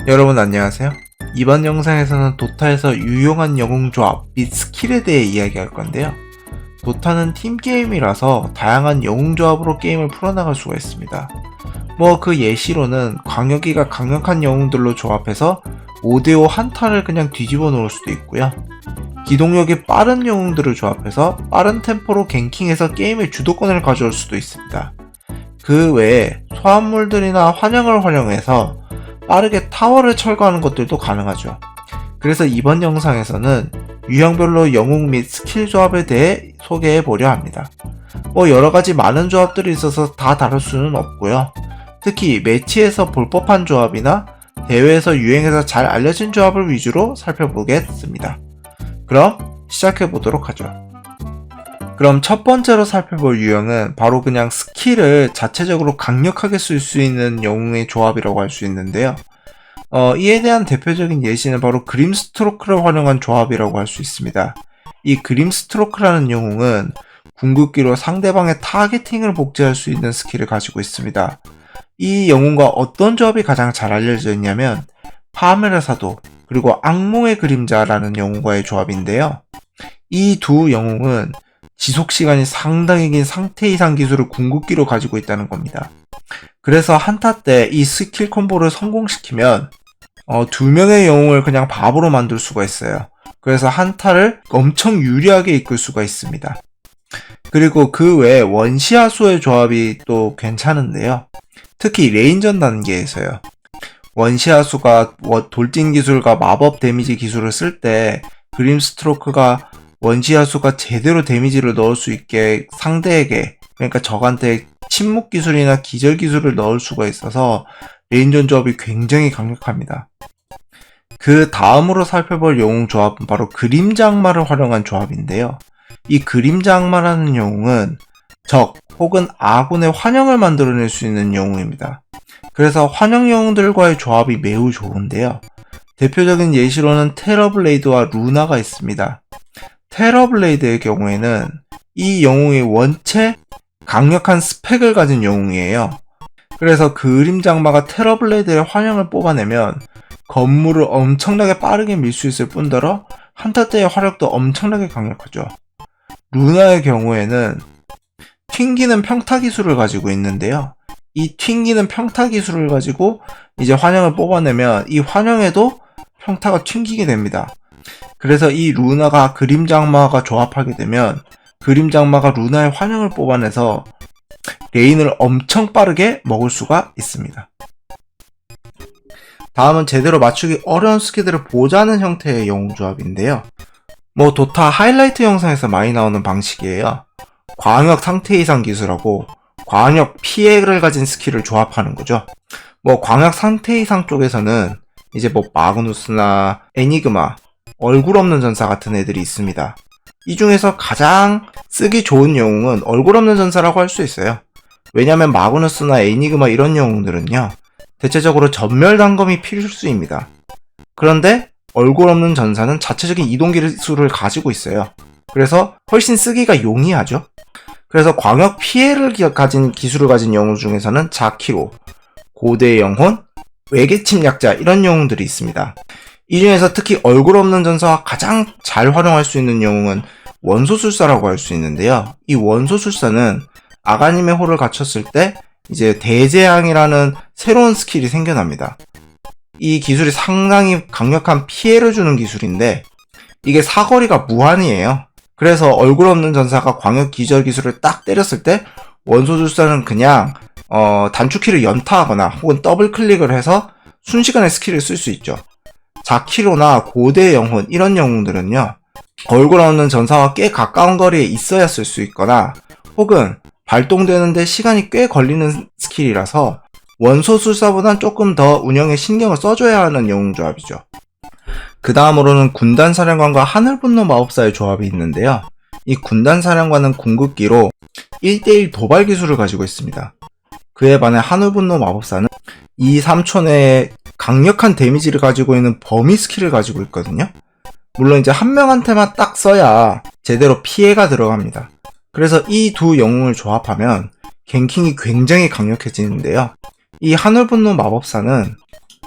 여러분 안녕하세요. 이번 영상에서는 도타에서 유용한 영웅 조합 및 스킬에 대해 이야기할 건데요. 도타는 팀게임이라서 다양한 영웅 조합으로 게임을 풀어나갈 수가 있습니다. 그 예시로는 광역이가 강력한 영웅들로 조합해서 5대5 한타를 그냥 뒤집어 놓을 수도 있고요. 기동력이 빠른 영웅들을 조합해서 빠른 템포로 갱킹해서 게임의 주도권을 가져올 수도 있습니다. 그 외에 소환물들이나 환영을 활용해서 빠르게 타워를 철거하는 것들도 가능하죠. 그래서 이번 영상에서는 유형별로 영웅 및 스킬 조합에 대해 소개해보려 합니다. 여러가지 많은 조합들이 있어서 다 다룰 수는 없고요. 특히 매치에서 볼 법한 조합이나 대회에서 유행해서 잘 알려진 조합을 위주로 살펴보겠습니다. 그럼 시작해보도록 하죠. 그럼 첫 번째로 살펴볼 유형은 바로 그냥 스킬을 자체적으로 강력하게 쓸 수 있는 영웅의 조합이라고 할 수 있는데요. 이에 대한 대표적인 예시는 바로 그림스트로크를 활용한 조합이라고 할 수 있습니다. 이 그림스트로크라는 영웅은 궁극기로 상대방의 타겟팅을 복제할 수 있는 스킬을 가지고 있습니다. 이 영웅과 어떤 조합이 가장 잘 알려져 있냐면 파메라 사도 그리고 악몽의 그림자라는 영웅과의 조합인데요. 이 두 영웅은 지속시간이 상당히 긴 상태 이상 기술을 궁극기로 가지고 있다는 겁니다. 그래서 한타 때 이 스킬 콤보를 성공시키면 두 명의 영웅을 그냥 바보로 만들 수가 있어요. 그래서 한타를 엄청 유리하게 이끌 수가 있습니다. 그리고 그 외에 원시하수의 조합이 또 괜찮은데요. 특히 레인전 단계에서요. 원시하수가 돌진 기술과 마법 데미지 기술을 쓸 때 그림스트로크가 원시하수가 제대로 데미지를 넣을 수 있게 상대에게, 그러니까 적한테 침묵 기술이나 기절 기술을 넣을 수가 있어서 레인전 조합이 굉장히 강력합니다. 그 다음으로 살펴볼 영웅 조합은 바로 그림자 악마를 활용한 조합인데요. 이 그림자 악마라는 영웅은 적 혹은 아군의 환영을 만들어낼 수 있는 영웅입니다. 그래서 환영 영웅들과의 조합이 매우 좋은데요. 대표적인 예시로는 테러블레이드와 루나가 있습니다. 테러블레이드의 경우에는 이 영웅이 원체 강력한 스펙을 가진 영웅이에요. 그래서 그림자 악마가 테러블레이드의 환영을 뽑아내면 건물을 엄청나게 빠르게 밀 수 있을 뿐더러 한타 때의 화력도 엄청나게 강력하죠. 루나의 경우에는 튕기는 평타 기술을 가지고 있는데요. 이 튕기는 평타 기술을 가지고 이제 환영을 뽑아내면 이 환영에도 평타가 튕기게 됩니다. 그래서 이 루나가 그림자 악마가 조합하게 되면 그림자 악마가 루나의 환영을 뽑아내서 레인을 엄청 빠르게 먹을 수가 있습니다. 다음은 제대로 맞추기 어려운 스킬들을 보자는 형태의 영웅 조합인데요. 도타 하이라이트 영상에서 많이 나오는 방식이에요. 광역 상태 이상 기술하고 광역 피해를 가진 스킬을 조합하는 거죠. 광역 상태 이상 쪽에서는 이제 마그누스나 애니그마, 얼굴 없는 전사 같은 애들이 있습니다. 이 중에서 가장 쓰기 좋은 영웅은 얼굴 없는 전사라고 할 수 있어요. 왜냐면 마그누스나 애니그마 이런 영웅들은요, 대체적으로 전멸 단검이 필수입니다. 그런데 얼굴 없는 전사는 자체적인 이동 기술을 가지고 있어요. 그래서 훨씬 쓰기가 용이하죠. 그래서 광역 피해를 가진 기술을 가진 영웅 중에서는 자키로, 고대의 영혼, 외계 침략자 이런 영웅들이 있습니다. 이 중에서 특히 얼굴 없는 전사와 가장 잘 활용할 수 있는 영웅은 원소술사라고 할 수 있는데요. 이 원소술사는 아가님의 호를 갖췄을 때 이제 대재앙이라는 새로운 스킬이 생겨납니다. 이 기술이 상당히 강력한 피해를 주는 기술인데 이게 사거리가 무한이에요. 그래서 얼굴 없는 전사가 광역 기절 기술을 딱 때렸을 때 원소술사는 그냥 단축키를 연타하거나 혹은 더블 클릭을 해서 순식간에 스킬을 쓸 수 있죠. 자키로나 고대의 영혼 이런 영웅들은요, 얼굴 없는 전사와 꽤 가까운 거리에 있어야 쓸 수 있거나 혹은 발동되는데 시간이 꽤 걸리는 스킬이라서 원소술사보단 조금 더 운영에 신경을 써줘야 하는 영웅 조합이죠. 그 다음으로는 군단사령관과 하늘분노 마법사의 조합이 있는데요. 이 군단사령관은 궁극기로 1대1 도발 기술을 가지고 있습니다. 그에 반해 하늘분노 마법사는 2, 3초 내에 강력한 데미지를 가지고 있는 범위 스킬을 가지고 있거든요. 물론 이제 한 명한테만 딱 써야 제대로 피해가 들어갑니다. 그래서 이 두 영웅을 조합하면 갱킹이 굉장히 강력해지는데요. 이 하늘분노 마법사는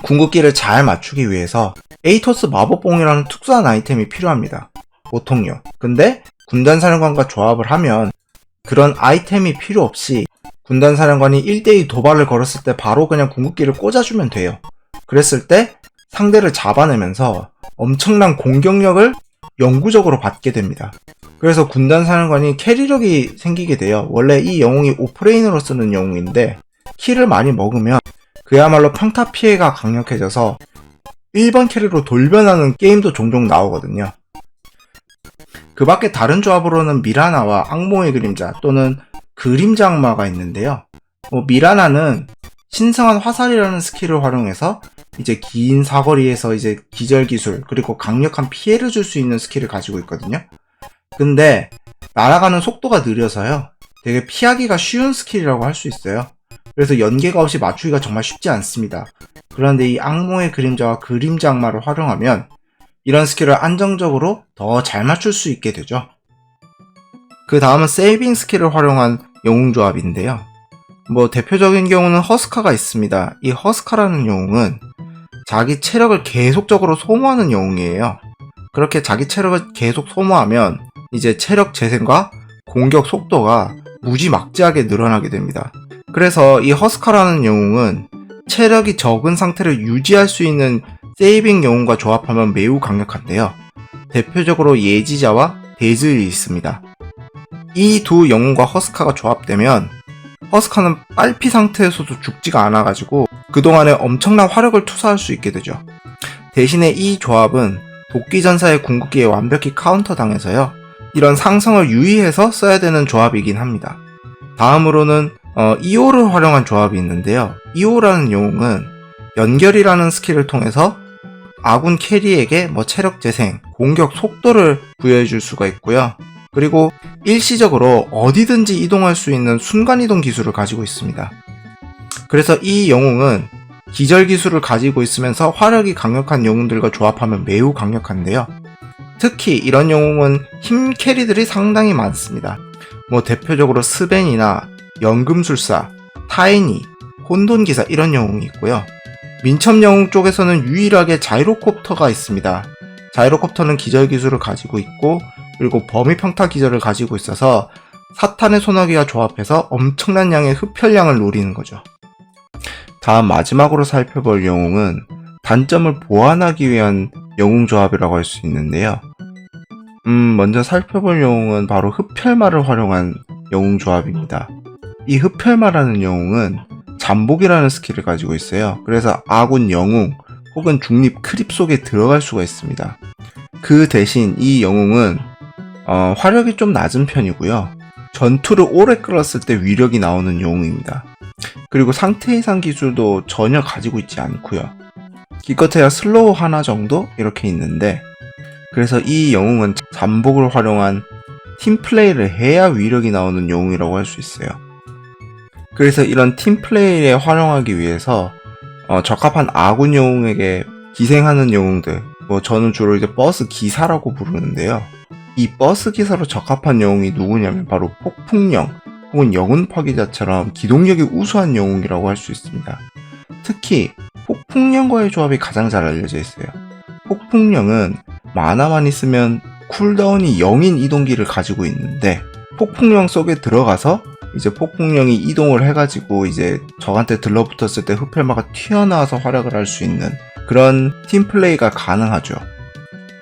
궁극기를 잘 맞추기 위해서 에이토스 마법봉이라는 특수한 아이템이 필요합니다. 보통요. 근데 군단사령관과 조합을 하면 그런 아이템이 필요 없이 군단사령관이 1대2 도발을 걸었을 때 바로 그냥 궁극기를 꽂아주면 돼요. 그랬을 때 상대를 잡아내면서 엄청난 공격력을 영구적으로 받게 됩니다. 그래서 군단사령관이 캐리력이 생기게 돼요. 원래 이 영웅이 오프레인으로 쓰는 영웅인데 키를 많이 먹으면 그야말로 평타 피해가 강력해져서 1번 캐리로 돌변하는 게임도 종종 나오거든요. 그 밖에 다른 조합으로는 미라나와 악몽의 그림자 또는 그림자 악마가 있는데요. 미라나는 신성한 화살이라는 스킬을 활용해서 이제 긴 사거리에서 이제 기절 기술 그리고 강력한 피해를 줄 수 있는 스킬을 가지고 있거든요. 근데 날아가는 속도가 느려서요. 되게 피하기가 쉬운 스킬이라고 할 수 있어요. 그래서 연계가 없이 맞추기가 정말 쉽지 않습니다. 그런데 이 악몽의 그림자와 그림자 악마를 활용하면 이런 스킬을 안정적으로 더 잘 맞출 수 있게 되죠. 그 다음은 세이빙 스킬을 활용한 영웅 조합인데요. 대표적인 경우는 허스카가 있습니다. 이 허스카라는 영웅은 자기 체력을 계속적으로 소모하는 영웅이에요. 그렇게 자기 체력을 계속 소모하면 이제 체력 재생과 공격 속도가 무지막지하게 늘어나게 됩니다. 그래서 이 허스카라는 영웅은 체력이 적은 상태를 유지할 수 있는 세이빙 영웅과 조합하면 매우 강력한데요. 대표적으로 예지자와 데즐이 있습니다. 이 두 영웅과 허스카가 조합되면 허스카는 빨피 상태에서도 죽지가 않아가지고 그동안에 엄청난 화력을 투사할 수 있게 되죠. 대신에 이 조합은 도끼전사의 궁극기에 완벽히 카운터 당해서요. 이런 상성을 유의해서 써야 되는 조합이긴 합니다. 다음으로는 이오를 활용한 조합이 있는데요. 이오라는 영웅은 연결이라는 스킬을 통해서 아군 캐리에게 체력 재생, 공격 속도를 부여해줄 수가 있고요. 그리고 일시적으로 어디든지 이동할 수 있는 순간이동 기술을 가지고 있습니다. 그래서 이 영웅은 기절 기술을 가지고 있으면서 화력이 강력한 영웅들과 조합하면 매우 강력한데요. 특히 이런 영웅은 힘 캐리들이 상당히 많습니다. 대표적으로 스벤이나 연금술사, 타이니, 혼돈기사 이런 영웅이 있고요. 민첩 영웅 쪽에서는 유일하게 자이로콥터가 있습니다. 자이로콥터는 기절 기술을 가지고 있고 그리고 범위 평타 기절을 가지고 있어서 사탄의 소나기와 조합해서 엄청난 양의 흡혈량을 노리는 거죠. 다음 마지막으로 살펴볼 영웅은 단점을 보완하기 위한 영웅 조합이라고 할 수 있는데요. 먼저 살펴볼 영웅은 바로 흡혈마를 활용한 영웅 조합입니다. 이 흡혈마라는 영웅은 잠복이라는 스킬을 가지고 있어요. 그래서 아군 영웅 혹은 중립 크립 속에 들어갈 수가 있습니다. 그 대신 이 영웅은 화력이 좀 낮은 편이고요. 전투를 오래 끌었을 때 위력이 나오는 영웅입니다. 그리고 상태 이상 기술도 전혀 가지고 있지 않고요. 기껏해야 슬로우 하나 정도 이렇게 있는데 그래서 이 영웅은 잠복을 활용한 팀플레이를 해야 위력이 나오는 영웅이라고 할 수 있어요. 그래서 이런 팀플레이에 활용하기 위해서 적합한 아군 영웅에게 기생하는 영웅들 저는 주로 이제 버스 기사라고 부르는데요. 이 버스 기사로 적합한 영웅이 누구냐면 바로 폭풍령 혹은 영혼 파괴자처럼 기동력이 우수한 영웅이라고 할 수 있습니다. 특히 폭풍령과의 조합이 가장 잘 알려져 있어요. 폭풍령은 만화만 있으면 쿨다운이 0인 이동기를 가지고 있는데 폭풍령 속에 들어가서 이제 폭풍령이 이동을 해가지고 이제 적한테 들러붙었을 때 흡혈마가 튀어나와서 활약을 할 수 있는 그런 팀플레이가 가능하죠.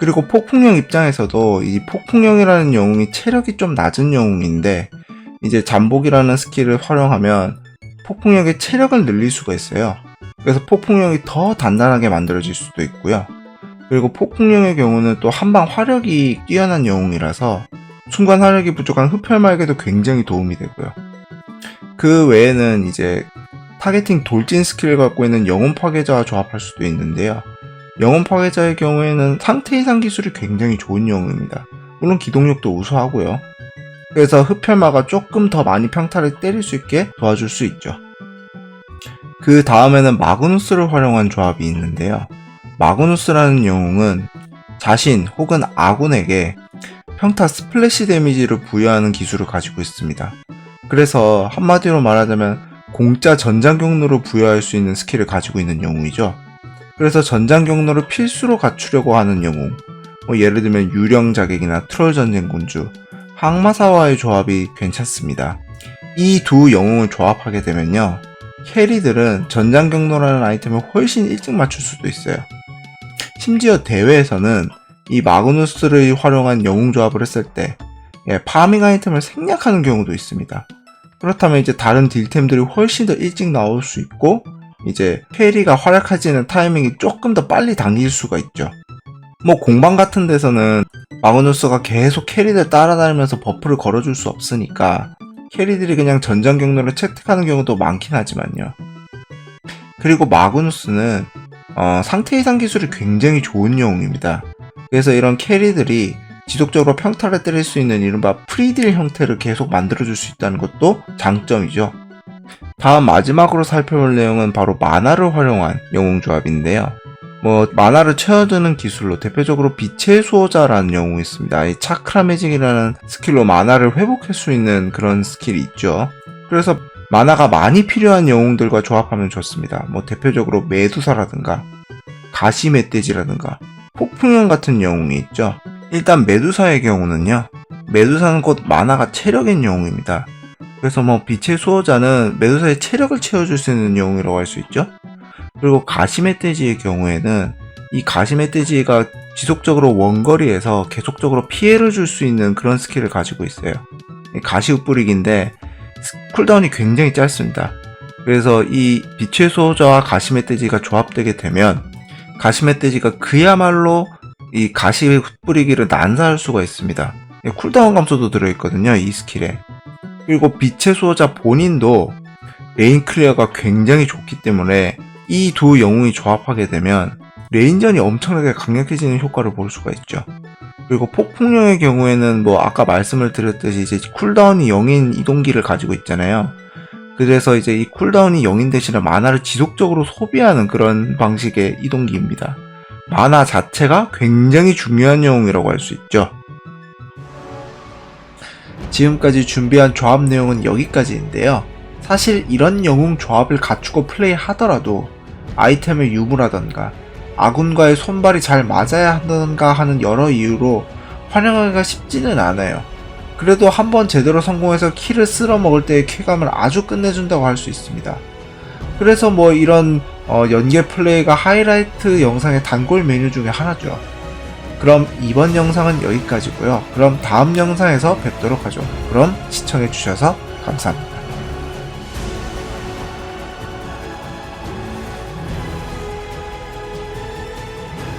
그리고 폭풍령 입장에서도 이 폭풍령이라는 영웅이 체력이 좀 낮은 영웅인데 이제 잠복이라는 스킬을 활용하면 폭풍령의 체력을 늘릴 수가 있어요. 그래서 폭풍령이 더 단단하게 만들어질 수도 있고요. 그리고 폭풍령의 경우는 또 한방 화력이 뛰어난 영웅이라서 순간 화력이 부족한 흡혈마에게도 굉장히 도움이 되고요. 그 외에는 이제 타겟팅 돌진 스킬을 갖고 있는 영혼 파괴자와 조합할 수도 있는데요. 영혼 파괴자의 경우에는 상태 이상 기술이 굉장히 좋은 영웅입니다. 물론 기동력도 우수하고요. 그래서 흡혈마가 조금 더 많이 평타를 때릴 수 있게 도와줄 수 있죠. 그 다음에는 마그누스를 활용한 조합이 있는데요. 마그누스라는 영웅은 자신 혹은 아군에게 평타 스플래시 데미지를 부여하는 기술을 가지고 있습니다. 그래서 한마디로 말하자면 공짜 전장경로를 부여할 수 있는 스킬을 가지고 있는 영웅이죠. 그래서 전장 경로를 필수로 갖추려고 하는 영웅, 뭐 예를 들면 유령 자객이나 트롤 전쟁군주, 항마사와의 조합이 괜찮습니다. 이 두 영웅을 조합하게 되면요, 캐리들은 전장 경로라는 아이템을 훨씬 일찍 맞출 수도 있어요. 심지어 대회에서는 이 마그누스를 활용한 영웅 조합을 했을 때 파밍 아이템을 생략하는 경우도 있습니다. 그렇다면 이제 다른 딜템들이 훨씬 더 일찍 나올 수 있고, 이제 캐리가 활약하지는 타이밍이 조금 더 빨리 당길 수가 있죠. 뭐 공방 같은 데서는 마그누스가 계속 캐리들 따라다니면서 버프를 걸어줄 수 없으니까 캐리들이 그냥 전장 경로를 채택하는 경우도 많긴 하지만요. 그리고 마그누스는 상태 이상 기술이 굉장히 좋은 영웅입니다. 그래서 이런 캐리들이 지속적으로 평타를 때릴 수 있는 이른바 프리딜 형태를 계속 만들어줄 수 있다는 것도 장점이죠. 다음 마지막으로 살펴볼 내용은 바로 만화를 활용한 영웅 조합인데요. 만화를 채워주는 기술로 대표적으로 빛의 수호자라는 영웅이 있습니다. 이 차크라 매직이라는 스킬로 만화를 회복할 수 있는 그런 스킬이 있죠. 그래서 만화가 많이 필요한 영웅들과 조합하면 좋습니다. 대표적으로 메두사라든가 가시 멧돼지라든가 폭풍형 같은 영웅이 있죠. 일단 메두사의 경우는요, 메두사는 곧 만화가 체력인 영웅입니다. 그래서 빛의 수호자는 메두사의 체력을 채워줄 수 있는 영웅이라고 할 수 있죠. 그리고 가시 멧돼지의 경우에는 이 가시 멧돼지가 지속적으로 원거리에서 계속적으로 피해를 줄 수 있는 그런 스킬을 가지고 있어요. 가시 흩뿌리기인데 쿨다운이 굉장히 짧습니다. 그래서 이 빛의 수호자와 가시 멧돼지가 조합되게 되면 가시 멧돼지가 그야말로 이 가시 흩뿌리기를 난사할 수가 있습니다. 쿨다운 감소도 들어있거든요, 이 스킬에. 그리고 빛의 수호자 본인도 레인 클리어가 굉장히 좋기 때문에 이 두 영웅이 조합하게 되면 레인전이 엄청나게 강력해지는 효과를 볼 수가 있죠. 그리고 폭풍령의 경우에는 아까 말씀을 드렸듯이 이제 쿨다운이 0인 이동기를 가지고 있잖아요. 그래서 이제 이 쿨다운이 0인 대신에 만화를 지속적으로 소비하는 그런 방식의 이동기입니다. 만화 자체가 굉장히 중요한 영웅이라고 할 수 있죠. 지금까지 준비한 조합 내용은 여기까지인데요. 사실 이런 영웅 조합을 갖추고 플레이하더라도 아이템의 유무라던가 아군과의 손발이 잘 맞아야 한다던가 하는 여러 이유로 활용하기가 쉽지는 않아요. 그래도 한번 제대로 성공해서 킬을 쓸어 먹을 때의 쾌감을 아주 끝내준다고 할 수 있습니다. 그래서 이런 연계 플레이가 하이라이트 영상의 단골 메뉴 중에 하나죠. 그럼 이번 영상은 여기까지고요. 그럼 다음 영상에서 뵙도록 하죠. 그럼 시청해주셔서 감사합니다.